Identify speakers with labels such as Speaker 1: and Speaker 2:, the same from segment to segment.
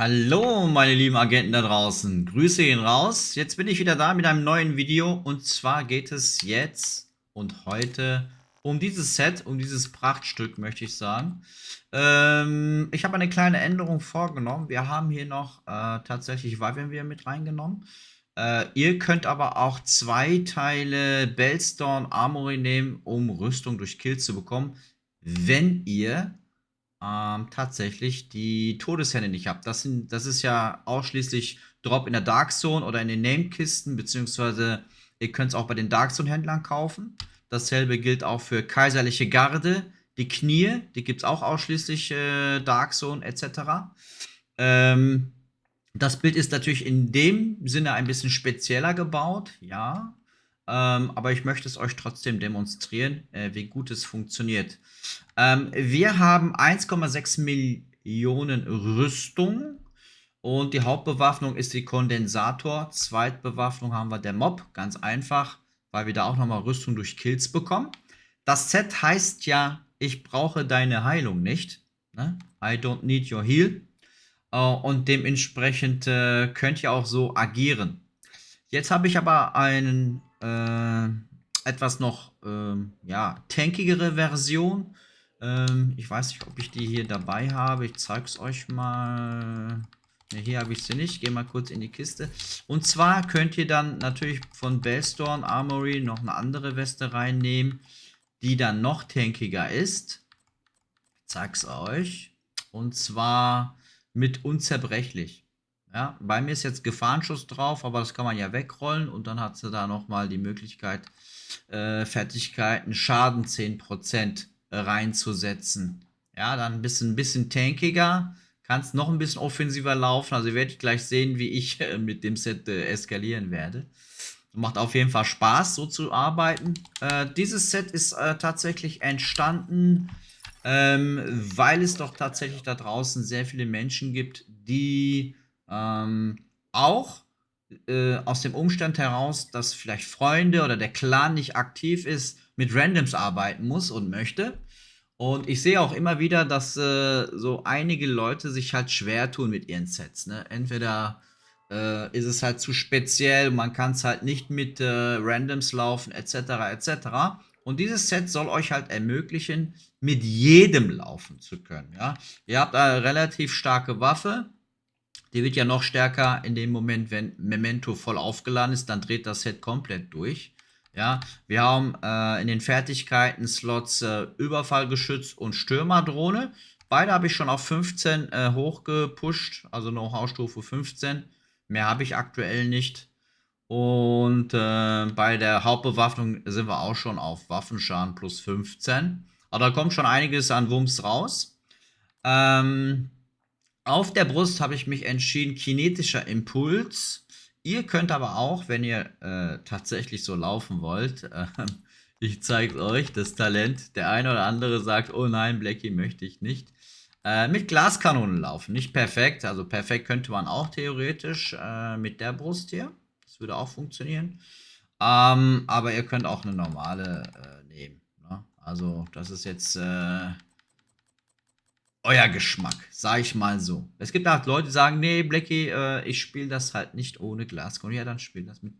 Speaker 1: Hallo, meine lieben Agenten da draußen. Grüße gehen raus. Jetzt bin ich wieder da mit einem neuen Video. Und zwar geht es jetzt und heute um dieses Set, um dieses Prachtstück, möchte ich sagen. Ich habe eine kleine Änderung vorgenommen. Wir haben hier noch tatsächlich Wyvern mit reingenommen. Ihr könnt aber auch 2 Teile Bellstorm Armory nehmen, um Rüstung durch Kills zu bekommen, wenn ihr tatsächlich die Todeshände nicht habt. Das ist ja ausschließlich Drop in der Dark Zone oder in den Named-Kisten, beziehungsweise ihr könnt es auch bei den Dark Zone-Händlern kaufen. Dasselbe gilt auch für Kaiserliche Garde. Die Knie, die gibt es auch ausschließlich Dark Zone etc. Ähm, Das Bild ist natürlich in dem Sinne ein bisschen spezieller gebaut, ja. Aber ich möchte es euch trotzdem demonstrieren, wie gut es funktioniert. Wir haben 1,6 Millionen Rüstung und die Hauptbewaffnung ist die Kondensator. Zweitbewaffnung haben wir der Mob, ganz einfach, weil wir da auch nochmal Rüstung durch Kills bekommen. Das Set heißt ja, ich brauche deine Heilung nicht. Ne? I don't need your heal. Und dementsprechend könnt ihr auch so agieren. Jetzt habe ich aber einen etwas noch ja, tankigere Version. Ich weiß nicht, ob ich die hier dabei habe. Ich zeige es euch mal. Ne, hier habe ich sie nicht. Gehe mal kurz in die Kiste. Und zwar könnt ihr dann natürlich von Bellstorm Armory noch eine andere Weste reinnehmen, die dann noch tankiger ist. Ich zeige es euch. Und zwar mit unzerbrechlich. Ja, bei mir ist jetzt Gefahrenschuss drauf, aber das kann man ja wegrollen und dann hat sie da nochmal die Möglichkeit, Fertigkeiten, Schaden 10% reinzusetzen. Ja, dann ein bisschen tankiger, kannst noch ein bisschen offensiver laufen. Also ihr werdet gleich sehen, wie ich mit dem Set eskalieren werde. Macht auf jeden Fall Spaß, so zu arbeiten. Dieses Set ist tatsächlich entstanden, weil es doch tatsächlich da draußen sehr viele Menschen gibt, die auch aus dem Umstand heraus, dass vielleicht Freunde oder der Clan nicht aktiv ist, mit Randoms arbeiten muss und möchte. Und ich sehe auch immer wieder, dass so einige Leute sich halt schwer tun mit ihren Sets. Ne? Entweder ist es halt zu speziell, man kann es halt nicht mit Randoms laufen, etc. etc. Und dieses Set soll euch halt ermöglichen, mit jedem laufen zu können. Ja? Ihr habt eine relativ starke Waffe. Die wird ja noch stärker in dem Moment, wenn Memento voll aufgeladen ist, dann dreht das Set komplett durch. Ja, wir haben in den Fertigkeiten Slots Überfallgeschütz und Stürmerdrohne. Beide habe ich schon auf 15 hochgepusht, also Know-how-Stufe 15. Mehr habe ich aktuell nicht. Und bei der Hauptbewaffnung sind wir auch schon auf Waffenschaden plus 15. Aber da kommt schon einiges an Wumms raus. Ähm, auf der Brust habe ich mich entschieden, kinetischer Impuls. Ihr könnt aber auch, wenn ihr tatsächlich so laufen wollt, ich zeige euch das Talent. Der eine oder andere sagt, oh nein, Blackie möchte ich nicht. Mit Glaskanonen laufen. Nicht perfekt, also perfekt könnte man auch theoretisch mit der Brust hier. Das würde auch funktionieren. Aber ihr könnt auch eine normale nehmen. Ne? Also das ist jetzt euer Geschmack, sag ich mal so. Es gibt halt Leute, die sagen, nee, Blackie, ich spiele das halt nicht ohne Glaskanon. Ja, dann spiel das mit,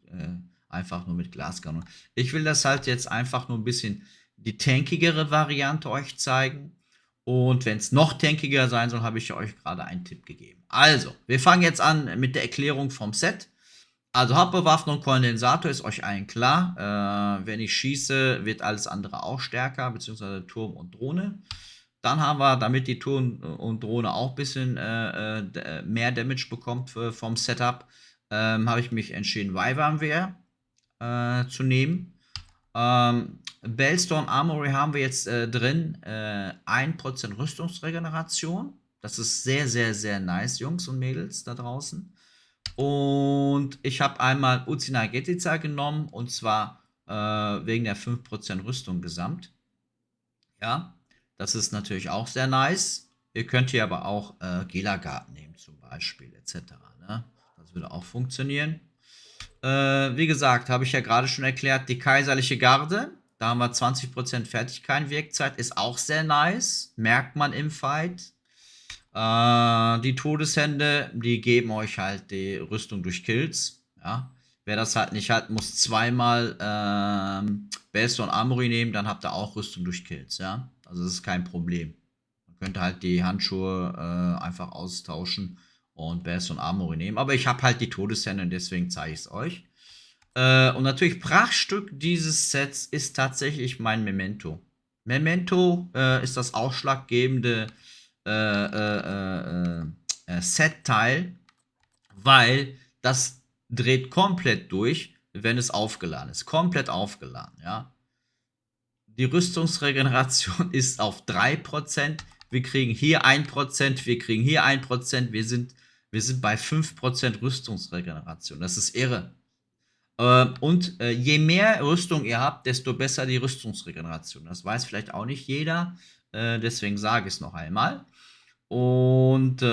Speaker 1: einfach nur mit Glaskanon. Ich will das halt jetzt einfach nur ein bisschen die tankigere Variante euch zeigen. Und wenn es noch tankiger sein soll, habe ich euch gerade einen Tipp gegeben. Also, wir fangen jetzt an mit der Erklärung vom Set. Also Hauptbewaffnung Kondensator ist euch allen klar. Wenn ich schieße, wird alles andere auch stärker, beziehungsweise Turm und Drohne. Dann haben wir, damit die Turm und Drohne auch ein bisschen mehr Damage bekommt vom Setup, habe ich mich entschieden, Wyvern zu nehmen. Bellstorm Armory haben wir jetzt drin. 1% Rüstungsregeneration. Das ist sehr, sehr, sehr nice, Jungs und Mädels da draußen. Und ich habe einmal Utsina Getica genommen, und zwar wegen der 5% Rüstung gesamt. Ja, das ist natürlich auch sehr nice. Ihr könnt hier aber auch Gelagarten nehmen, zum Beispiel, etc. Ne? Das würde auch funktionieren. Wie gesagt, habe ich ja gerade schon erklärt, die Kaiserliche Garde. Da haben wir 20% Fertigkeiten-Wirkzeit, ist auch sehr nice. Merkt man im Fight. Die Todeshände, die geben euch halt die Rüstung durch Kills. Ja. Wer das halt nicht hat, muss zweimal Beste und Armory nehmen, dann habt ihr auch Rüstung durch Kills. Ja. Also das ist kein Problem. Man könnte halt die Handschuhe einfach austauschen und Beste und Armory nehmen. Aber ich habe halt die Todeshände und deswegen zeige ich es euch. Und natürlich Prachtstück dieses Sets ist tatsächlich mein Memento. Memento ist das ausschlaggebende Set-Teil, weil das dreht komplett durch, wenn es aufgeladen ist. Komplett aufgeladen, ja. Die Rüstungsregeneration ist auf 3%. Wir kriegen hier 1%, wir kriegen hier 1%. Wir sind bei 5% Rüstungsregeneration. Das ist irre. Und je mehr Rüstung ihr habt, desto besser die Rüstungsregeneration. Das weiß vielleicht auch nicht jeder. Deswegen sage ich es noch einmal. Und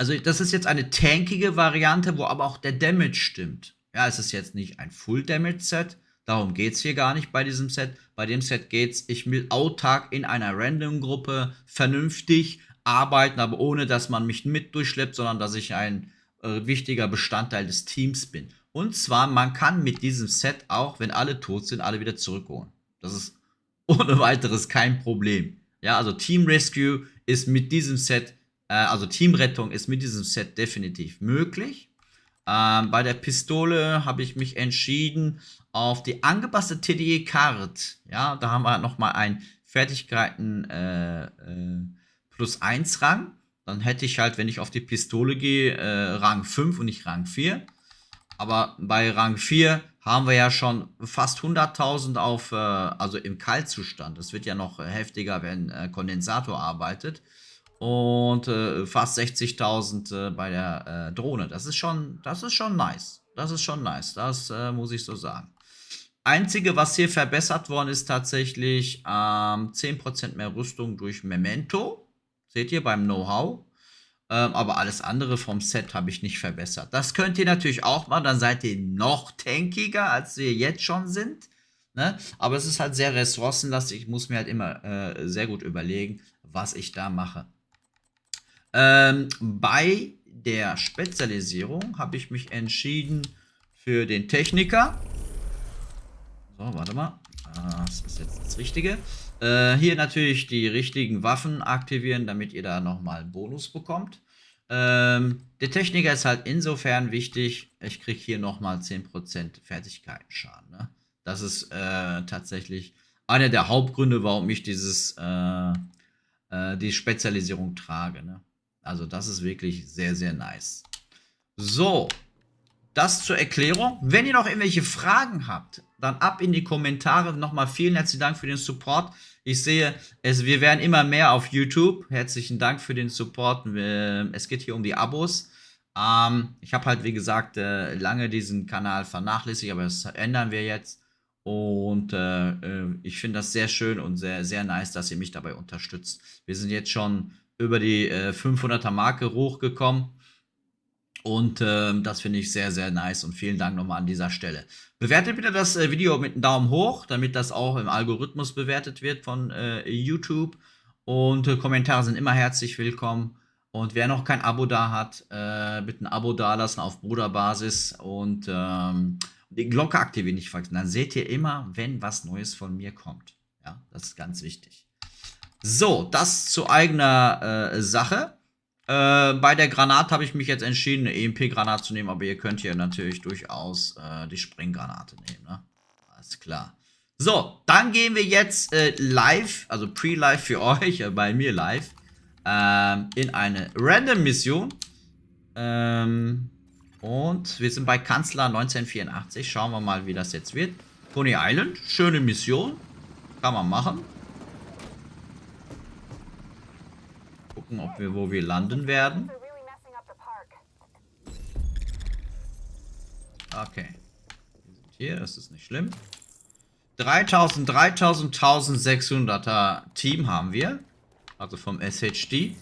Speaker 1: also das ist jetzt eine tankige Variante, wo aber auch der Damage stimmt. Ja, es ist jetzt nicht ein Full-Damage-Set. Darum geht es hier gar nicht bei diesem Set. Bei dem Set geht es, ich will autark in einer Random-Gruppe vernünftig arbeiten, aber ohne, dass man mich mit durchschleppt, sondern dass ich ein wichtiger Bestandteil des Teams bin. Und zwar, man kann mit diesem Set auch, wenn alle tot sind, alle wieder zurückholen. Das ist ohne weiteres kein Problem. Ja, also Team Rescue ist mit diesem Set, also Teamrettung ist mit diesem Set definitiv möglich. Bei der Pistole habe ich mich entschieden auf die angepasste TDE Card. Ja, da haben wir nochmal ein Fertigkeiten +1 Rang. Dann hätte ich halt, wenn ich auf die Pistole gehe, Rang 5 und nicht Rang 4. Aber bei Rang 4 haben wir ja schon fast 100.000 auf, also im Kaltzustand. Das wird ja noch heftiger, wenn Kondensator arbeitet. Und fast 60.000 bei der Drohne. Das ist schon nice. Das ist schon nice. Das muss ich so sagen. Einzige, was hier verbessert worden ist, tatsächlich 10% mehr Rüstung durch Memento. Seht ihr beim Know-how. Aber alles andere vom Set habe ich nicht verbessert. Das könnt ihr natürlich auch mal, dann seid ihr noch tankiger, als wir jetzt schon sind. Ne? Aber es ist halt sehr ressourcenlastig. Ich muss mir halt immer sehr gut überlegen, was ich da mache. Bei der Spezialisierung habe ich mich entschieden für den Techniker. So, warte mal. Das ist jetzt das Richtige. Hier natürlich die richtigen Waffen aktivieren, damit ihr da nochmal einen Bonus bekommt. Der Techniker ist halt insofern wichtig, ich kriege hier nochmal 10% Fertigkeitenschaden. Ne? Das ist tatsächlich einer der Hauptgründe, warum ich die Spezialisierung trage. Ne? Also das ist wirklich sehr, sehr nice. So, das zur Erklärung. Wenn ihr noch irgendwelche Fragen habt, dann ab in die Kommentare. Nochmal vielen herzlichen Dank für den Support. Ich sehe, wir werden immer mehr auf YouTube. Herzlichen Dank für den Support. Es geht hier um die Abos. Ich habe halt, wie gesagt, lange diesen Kanal vernachlässigt, aber das ändern wir jetzt. Und ich finde das sehr schön und sehr, sehr nice, dass ihr mich dabei unterstützt. Wir sind jetzt schon über die 500er Marke hochgekommen. Und das finde ich sehr, sehr nice und vielen Dank nochmal an dieser Stelle. Bewertet bitte das Video mit einem Daumen hoch, damit das auch im Algorithmus bewertet wird von YouTube. Und Kommentare sind immer herzlich willkommen. Und wer noch kein Abo da hat, bitte ein Abo dalassen auf Bruderbasis und die Glocke aktivieren nicht vergessen. Dann seht ihr immer, wenn was Neues von mir kommt. Ja, das ist ganz wichtig. So, das zu eigener Sache. Bei der Granate habe ich mich jetzt entschieden, eine EMP-Granate zu nehmen, aber ihr könnt hier natürlich durchaus die Sprenggranate nehmen, ne? Alles klar. So, dann gehen wir jetzt live, also pre-live für euch, bei mir live, in eine Random-Mission. Und wir sind bei Kanzler 1984. Schauen wir mal, wie das jetzt wird. Coney Island, schöne Mission. Kann man machen. Gucken, wo wir landen werden. Okay. Wir sind hier, das ist nicht schlimm. 1600er Team haben wir. Also vom SHD.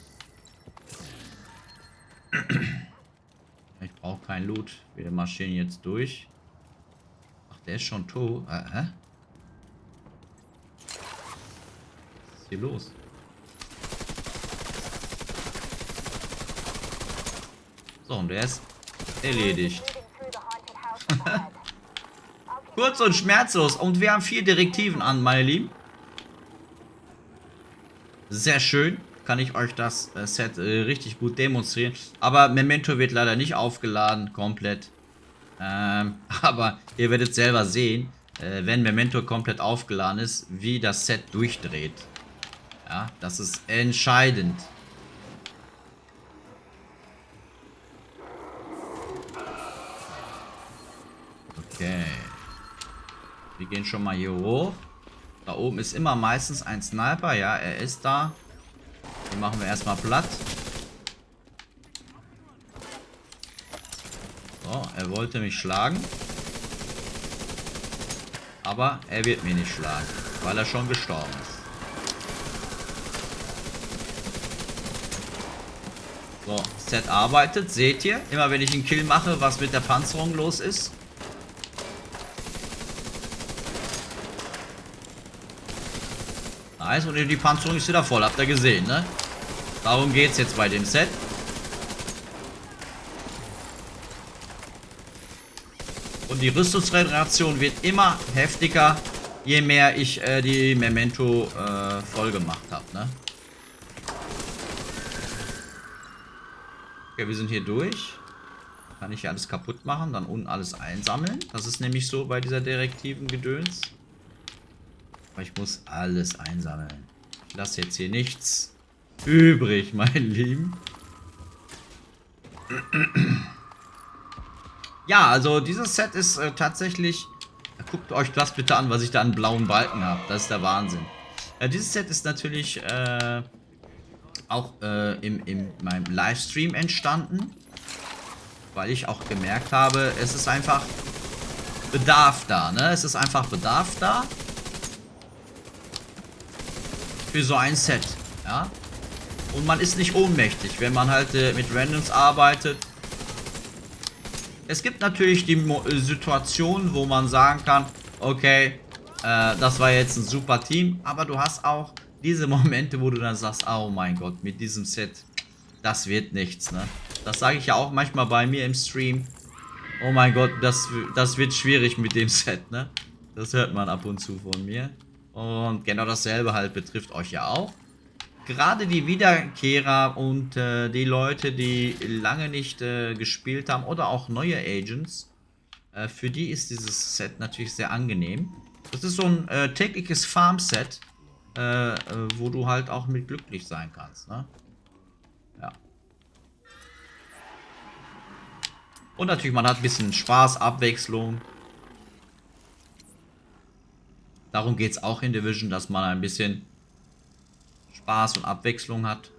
Speaker 1: Ich brauche kein Loot. Wir marschieren jetzt durch. Ach, der ist schon tot. Hä? Was ist hier los? So, und der ist erledigt. Kurz und schmerzlos. Und wir haben 4 Direktiven an, meine Lieben. Sehr schön. Kann ich euch das Set richtig gut demonstrieren. Aber Memento wird leider nicht aufgeladen, komplett. Aber ihr werdet selber sehen, wenn Memento komplett aufgeladen ist, wie das Set durchdreht. Ja, das ist entscheidend. Okay. Wir gehen schon mal hier hoch. Da oben ist immer meistens ein Sniper. Ja, er ist da. Den machen wir erstmal platt. So, er wollte mich schlagen. Aber er wird mich nicht schlagen, weil er schon gestorben ist. So, Set arbeitet. Seht ihr? Immer wenn ich einen Kill mache, was mit der Panzerung los ist. Nice, und die Panzerung ist wieder voll. Habt ihr gesehen, ne? Darum geht es jetzt bei dem Set. Und die Rüstungsregeneration wird immer heftiger, je mehr ich die Memento voll gemacht habe, ne? Okay, wir sind hier durch. Kann ich hier alles kaputt machen, dann unten alles einsammeln. Das ist nämlich so bei dieser direktiven Gedöns. Aber ich muss alles einsammeln. Ich lasse jetzt hier nichts übrig, meine Lieben. Ja, also dieses Set ist tatsächlich... Guckt euch das bitte an, was ich da an blauen Balken habe. Das ist der Wahnsinn. Dieses Set ist natürlich auch in meinem Livestream entstanden. Weil ich auch gemerkt habe, es ist einfach Bedarf da, ne? Es ist einfach Bedarf da. Für so ein Set, ja. Und man ist nicht ohnmächtig, wenn man halt mit Randoms arbeitet. Es gibt natürlich die Situation, wo man sagen kann, okay, das war jetzt ein super Team, aber du hast auch diese Momente, wo du dann sagst, oh mein Gott, mit diesem Set, das wird nichts, ne? Das sage ich ja auch manchmal bei mir im Stream. Oh mein Gott, das wird schwierig mit dem Set, ne? Das hört man ab und zu von mir. Und genau dasselbe halt betrifft euch ja auch. Gerade die Wiederkehrer und die Leute, die lange nicht gespielt haben oder auch neue Agents, für die ist dieses Set natürlich sehr angenehm. Das ist so ein tägliches Farm-Set, wo du halt auch mit glücklich sein kannst, ne? Ja. Und natürlich, man hat ein bisschen Spaß, Abwechslung. Darum geht es auch in Division, dass man ein bisschen Spaß und Abwechslung hat.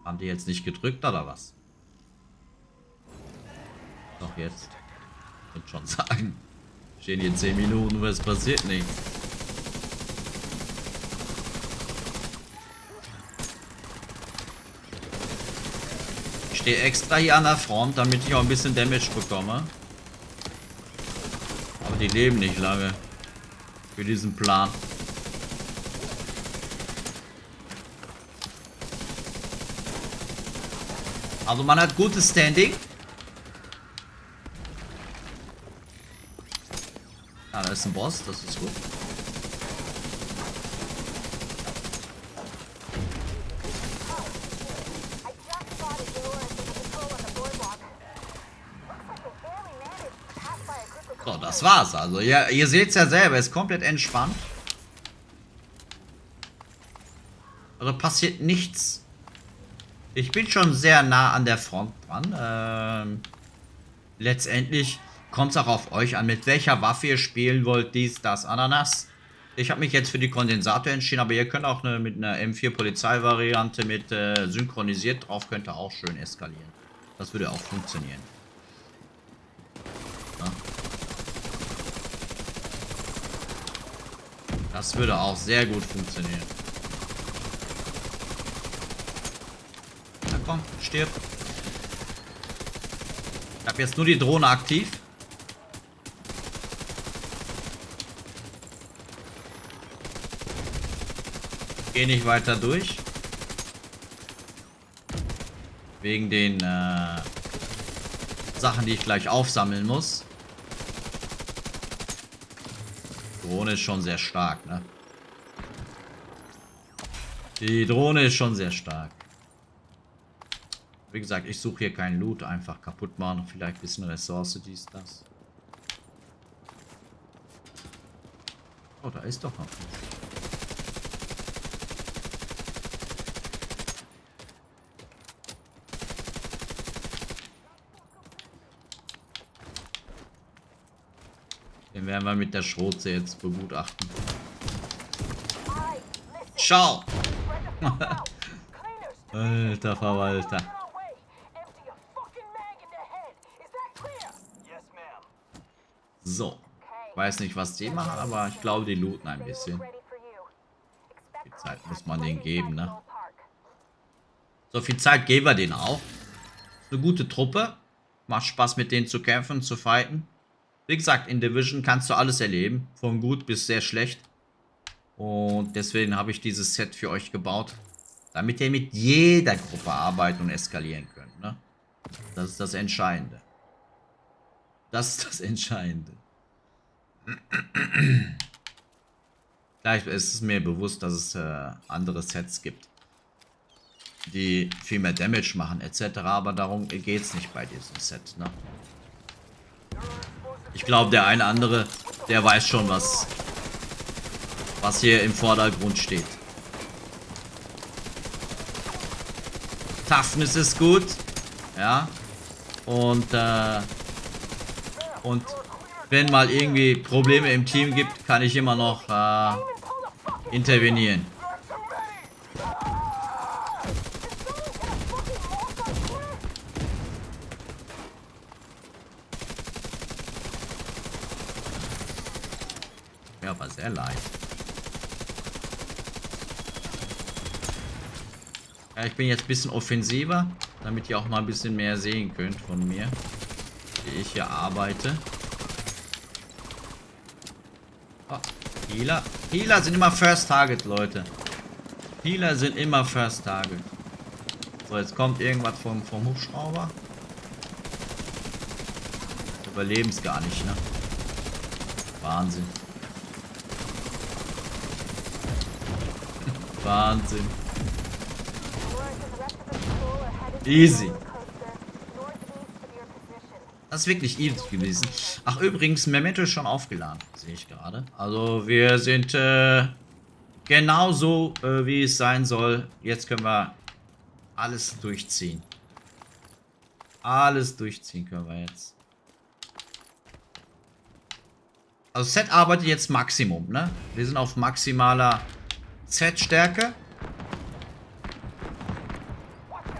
Speaker 1: Haben die jetzt nicht gedrückt oder was? Doch jetzt. Ich würde schon sagen. Stehen hier 10 Minuten, aber es passiert nichts. Ich stehe extra hier an der Front, damit ich auch ein bisschen Damage bekomme. Aber die leben nicht lange. Für diesen Plan. Also man hat gutes Standing. Ah, da ist ein Boss, das ist gut. So, das war's. Also ihr seht es ja selber, ist komplett entspannt. Also passiert nichts. Ich bin schon sehr nah an der Front dran. Letztendlich kommt es auch auf euch an, mit welcher Waffe ihr spielen wollt, dies, das, Ananas. Ich habe mich jetzt für die Kondensator entschieden, aber ihr könnt auch mit einer M4 Polizeivariante mit synchronisiert drauf, könnte auch schön eskalieren. Das würde auch funktionieren. Ja. Das würde auch sehr gut funktionieren. Na komm, stirb. Ich habe jetzt nur die Drohne aktiv. Gehe nicht weiter durch. Wegen den Sachen, die ich gleich aufsammeln muss. Die Drohne ist schon sehr stark, ne? Die Drohne ist schon sehr stark. Wie gesagt, ich suche hier keinen Loot. Einfach kaputt machen. Vielleicht ein bisschen Ressource, dies, das. Oh, da ist doch noch was. Den werden wir mit der Schrotze jetzt begutachten. Schau! Alter Verwalter. So. Ich weiß nicht, was die machen, aber ich glaube, die looten ein bisschen. Die Zeit muss man denen geben, ne? So viel Zeit geben wir denen auch. Eine gute Truppe. Macht Spaß, mit denen zu kämpfen, zu fighten. Wie gesagt, in Division kannst du alles erleben. Von gut bis sehr schlecht. Und deswegen habe ich dieses Set für euch gebaut. Damit ihr mit jeder Gruppe arbeiten und eskalieren könnt. Ne? Das ist das Entscheidende. Das ist das Entscheidende. Vielleicht ist es mir bewusst, dass es andere Sets gibt, die viel mehr Damage machen etc. Aber darum geht es nicht bei diesem Set. Ne? Ich glaube, der eine andere, der weiß schon, was hier im Vordergrund steht. Toughness ist gut. Ja. Und wenn mal irgendwie Probleme im Team gibt, kann ich immer noch intervenieren. Ja, war sehr leicht. Ja, ich bin jetzt ein bisschen offensiver, damit ihr auch mal ein bisschen mehr sehen könnt von mir, wie ich hier arbeite. Oh, Healer. Healer sind immer First Target, Leute. Healer sind immer First Target. So, jetzt kommt irgendwas vom Hubschrauber. Überleben es gar nicht, ne? Wahnsinn. Wahnsinn. Easy. Das ist wirklich easy gewesen. Ach, übrigens, Memento ist schon aufgeladen, sehe ich gerade. Also wir sind genauso, wie es sein soll. Jetzt können wir alles durchziehen. Alles durchziehen können wir jetzt. Also Set arbeitet jetzt Maximum, ne? Wir sind auf maximaler Set-Stärke.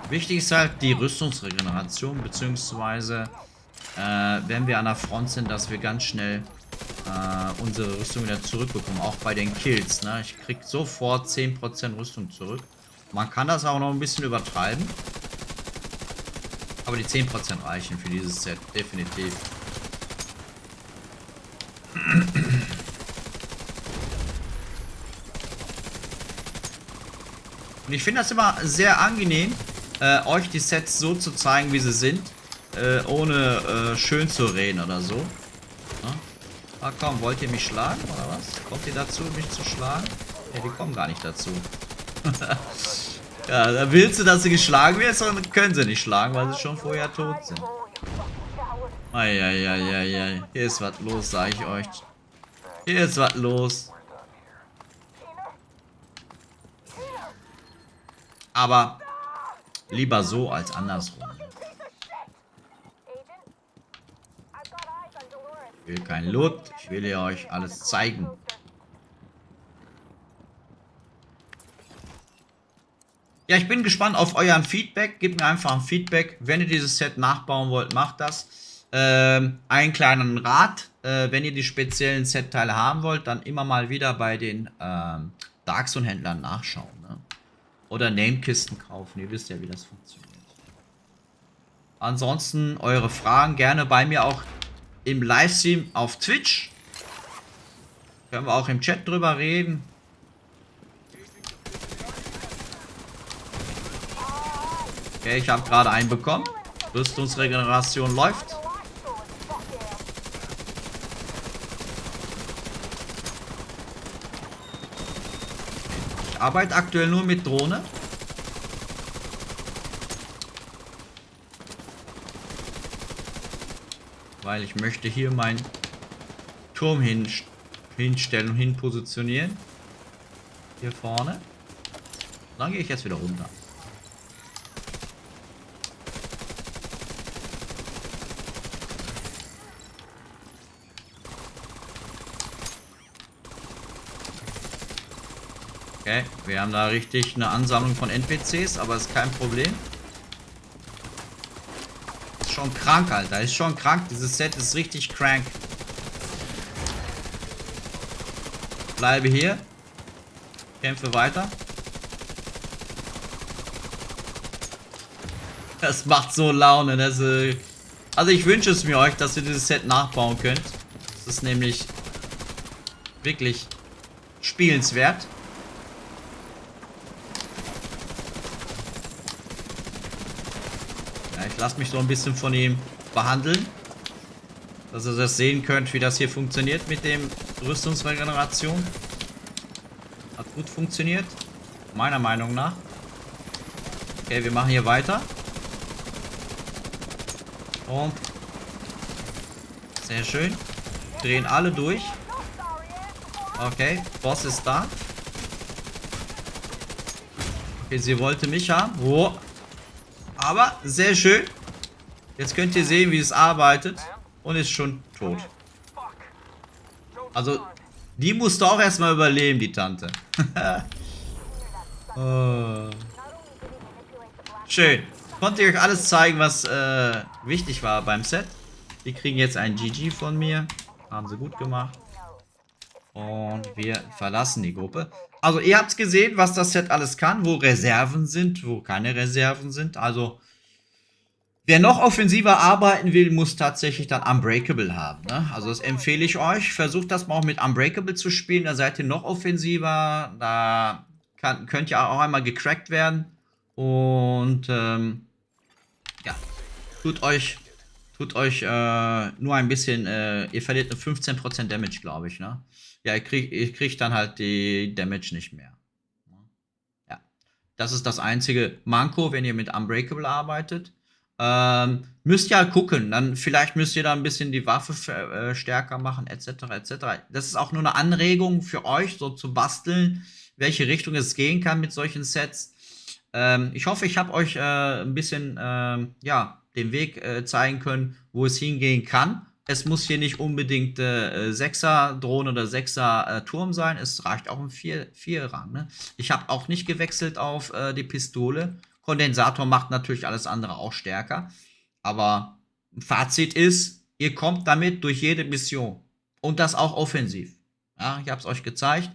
Speaker 1: Wichtig ist halt die Rüstungsregeneration, beziehungsweise wenn wir an der Front sind, dass wir ganz schnell unsere Rüstung wieder zurückbekommen. Auch bei den Kills. Ne? Ich krieg sofort 10% Rüstung zurück. Man kann das auch noch ein bisschen übertreiben. Aber die 10% reichen für dieses Set, definitiv. Und ich finde das immer sehr angenehm, euch die Sets so zu zeigen, wie sie sind, ohne schön zu reden oder so. Ja? Ah komm, wollt ihr mich schlagen oder was? Kommt ihr dazu, mich zu schlagen? Ja, die kommen gar nicht dazu. Ja, da willst du, dass sie geschlagen wird, sondern können sie nicht schlagen, weil sie schon vorher tot sind. Eieieiei, hier ist was los, sag ich euch. Hier ist was los. Aber lieber so als andersrum. Ich will kein Loot, ich will euch alles zeigen. Ja, ich bin gespannt auf euren Feedback. Gebt mir einfach ein Feedback. Wenn ihr dieses Set nachbauen wollt, macht das. Einen kleinen Rat. Wenn ihr die speziellen Set-Teile haben wollt, dann immer mal wieder bei den Dark Zone-Händlern nachschauen. Ne? Oder Namekisten kaufen. Ihr wisst ja, wie das funktioniert. Ansonsten eure Fragen gerne bei mir auch im Livestream auf Twitch. Können wir auch im Chat drüber reden. Okay, ich habe gerade einen bekommen. Rüstungsregeneration läuft. Ich arbeite aktuell nur mit Drohne. Weil ich möchte hier meinen Turm hinstellen und hin positionieren. Hier vorne. Dann gehe ich jetzt wieder runter. Okay, wir haben da richtig eine Ansammlung von NPCs, aber ist kein Problem. Ist schon krank, Alter. Ist schon krank. Dieses Set ist richtig crank. Bleibe hier. Kämpfe weiter. Das macht so Laune. Das, also ich wünsche es mir euch, dass ihr dieses Set nachbauen könnt. Das ist nämlich wirklich spielenswert. Ja, ich lasse mich so ein bisschen von ihm behandeln. Dass ihr das sehen könnt, wie das hier funktioniert mit dem Rüstungsregeneration. Hat gut funktioniert. Meiner Meinung nach. Okay, wir machen hier weiter. Und sehr schön. Drehen alle durch. Okay, Boss ist da. Okay, sie wollte mich haben. Oh. Aber sehr schön. Jetzt könnt ihr sehen, wie es arbeitet. Und ist schon tot. Also, die musste auch erstmal überleben, die Tante. Oh. Schön. Konnte ich euch alles zeigen, was wichtig war beim Set. Die kriegen jetzt ein GG von mir. Haben sie gut gemacht. Und wir verlassen die Gruppe. Also ihr habt gesehen, was das Set alles kann. Wo Reserven sind, wo keine Reserven sind. Also wer noch offensiver arbeiten will, muss tatsächlich dann Unbreakable haben. Ne? Also das empfehle ich euch. Versucht das mal auch mit Unbreakable zu spielen. Da seid ihr noch offensiver. Da könnt ihr auch einmal gecrackt werden. Und ja, tut euch nur ein bisschen, ihr verliert nur 15% Damage, glaube ich, ne? Ja, ihr kriegt dann halt die Damage nicht mehr. Ja, das ist das einzige Manko, wenn ihr mit Unbreakable arbeitet. Müsst ihr halt gucken, dann vielleicht müsst ihr da ein bisschen die Waffe stärker machen, etc., etc. Das ist auch nur eine Anregung für euch, so zu basteln, welche Richtung es gehen kann mit solchen Sets. Ich hoffe, ich habe euch ein bisschen ja, den Weg zeigen können, wo es hingehen kann. Es muss hier nicht unbedingt 6er Drohne oder 6er Turm sein. Es reicht auch ein 4 Rang. Ne? Ich habe auch nicht gewechselt auf die Pistole. Kondensator macht natürlich alles andere auch stärker. Aber Fazit ist, ihr kommt damit durch jede Mission. Und das auch offensiv. Ja, ich habe es euch gezeigt.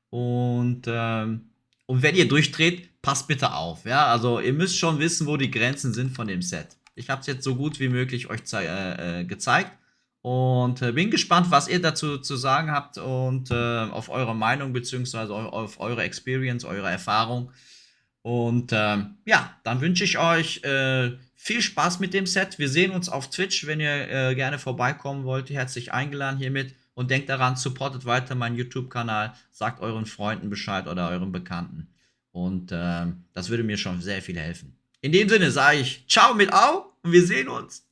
Speaker 1: Und wenn ihr durchdreht, passt bitte auf. Ja, also ihr müsst schon wissen, wo die Grenzen sind von dem Set. Ich habe es jetzt so gut wie möglich euch gezeigt. Und bin gespannt, was ihr dazu zu sagen habt und auf eure Meinung beziehungsweise auf eure Experience, eure Erfahrung. Und ja, dann wünsche ich euch viel Spaß mit dem Set. Wir sehen uns auf Twitch, wenn ihr gerne vorbeikommen wollt. Herzlich eingeladen hiermit. Und denkt daran, supportet weiter meinen YouTube-Kanal. Sagt euren Freunden Bescheid oder euren Bekannten. Und das würde mir schon sehr viel helfen. In dem Sinne sage ich Ciao mit Au und wir sehen uns.